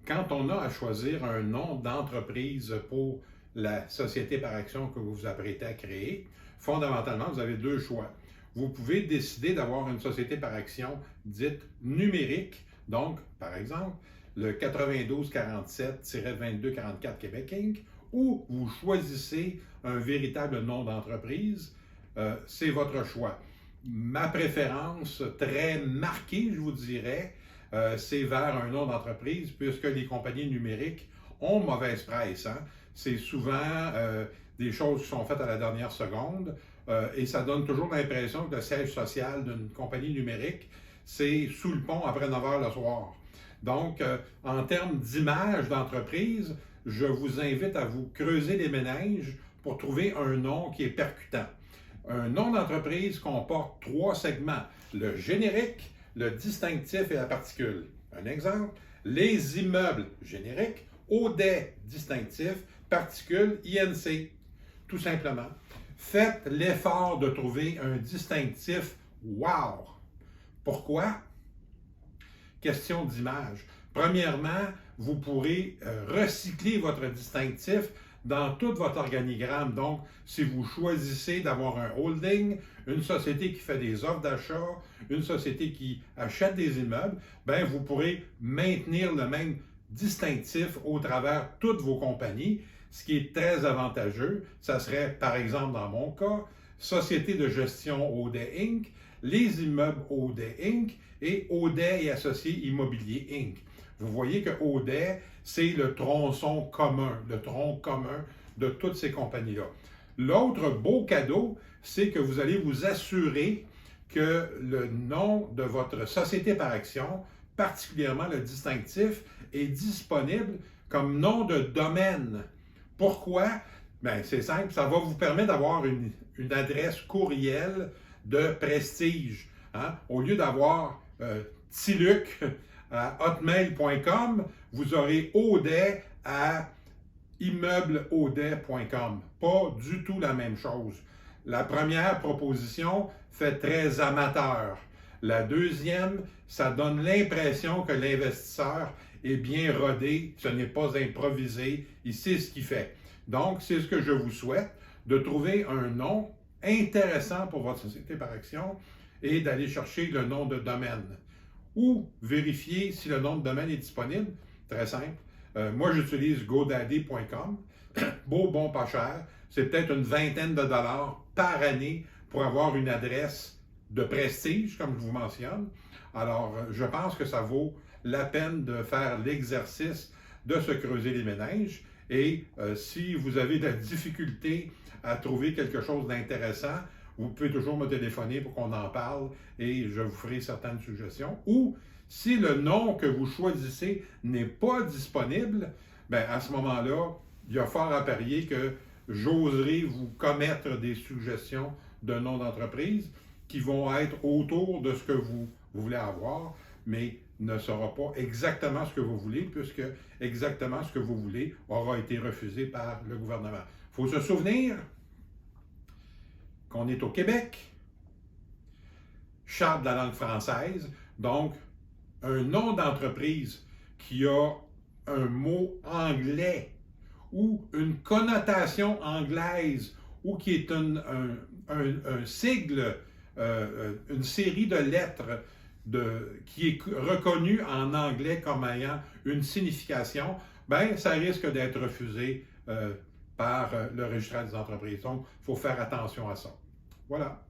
Quand on a à choisir un nom d'entreprise pour la société par action que vous vous apprêtez à créer, fondamentalement, vous avez deux choix. Vous pouvez décider d'avoir une société par action dite numérique, donc, par exemple, le 9247-2244 Québec Inc., ou vous choisissez un véritable nom d'entreprise. C'est votre choix. Ma préférence très marquée, je vous dirais, c'est vers un nom d'entreprise, puisque les compagnies numériques ont mauvaise presse. Hein? C'est souvent des choses qui sont faites à la dernière seconde, et ça donne toujours l'impression que le siège social d'une compagnie numérique, c'est sous le pont après 9 heures le soir. Donc, en termes d'image d'entreprise, je vous invite à vous creuser les méninges pour trouver un nom qui est percutant. Un nom d'entreprise comporte 3 segments: le générique, le distinctif et la particule. Un exemple, les immeubles génériques, ODE distinctif, particule INC. Tout simplement, faites l'effort de trouver un distinctif wow. Pourquoi? Question d'image. Premièrement, vous pourrez recycler votre distinctif dans tout votre organigramme. Donc, si vous choisissez d'avoir un holding, une société qui fait des offres d'achat, une société qui achète des immeubles, bien, vous pourrez maintenir le même distinctif au travers toutes vos compagnies, ce qui est très avantageux. Ça serait, par exemple, dans mon cas, Société de gestion ODE Inc., les immeubles ODE Inc. et ODE et associés immobiliers Inc. Vous voyez que ODE, c'est le tronçon commun, le tronc commun de toutes ces compagnies-là. L'autre beau cadeau, c'est que vous allez vous assurer que le nom de votre société par action, particulièrement le distinctif, est disponible comme nom de domaine. Pourquoi? Bien, c'est simple, ça va vous permettre d'avoir une adresse courriel de prestige. Hein? Au lieu d'avoir Tiluc à hotmail.com, vous aurez ODE à immeublesaudet.com. Pas du tout la même chose. La première proposition fait très amateur. La deuxième, ça donne l'impression que l'investisseur est bien rodé, ce n'est pas improvisé, il sait ce qu'il fait. Donc, c'est ce que je vous souhaite, de trouver un nom intéressant pour votre société par action et d'aller chercher le nom de domaine. Ou vérifier si le nom de domaine est disponible. Très simple. Moi, j'utilise godaddy.com. Beau, bon, pas cher. C'est peut-être une vingtaine de dollars par année pour avoir une adresse de prestige, comme je vous mentionne. Alors, je pense que ça vaut la peine de faire l'exercice de se creuser les méninges. Et si vous avez de la difficulté à trouver quelque chose d'intéressant, vous pouvez toujours me téléphoner pour qu'on en parle et je vous ferai certaines suggestions. Ou si le nom que vous choisissez n'est pas disponible, bien à ce moment-là, il y a fort à parier que j'oserai vous commettre des suggestions de noms d'entreprise qui vont être autour de ce que vous voulez avoir, mais ne sera pas exactement ce que vous voulez, puisque exactement ce que vous voulez aura été refusé par le gouvernement. Il faut se souvenir qu'on est au Québec, charte de la langue française, donc un nom d'entreprise qui a un mot anglais ou une connotation anglaise ou qui est un sigle, une série de lettres qui est reconnue en anglais comme ayant une signification, bien, ça risque d'être refusé par le registraire des entreprises. Donc, il faut faire attention à ça. Voilà.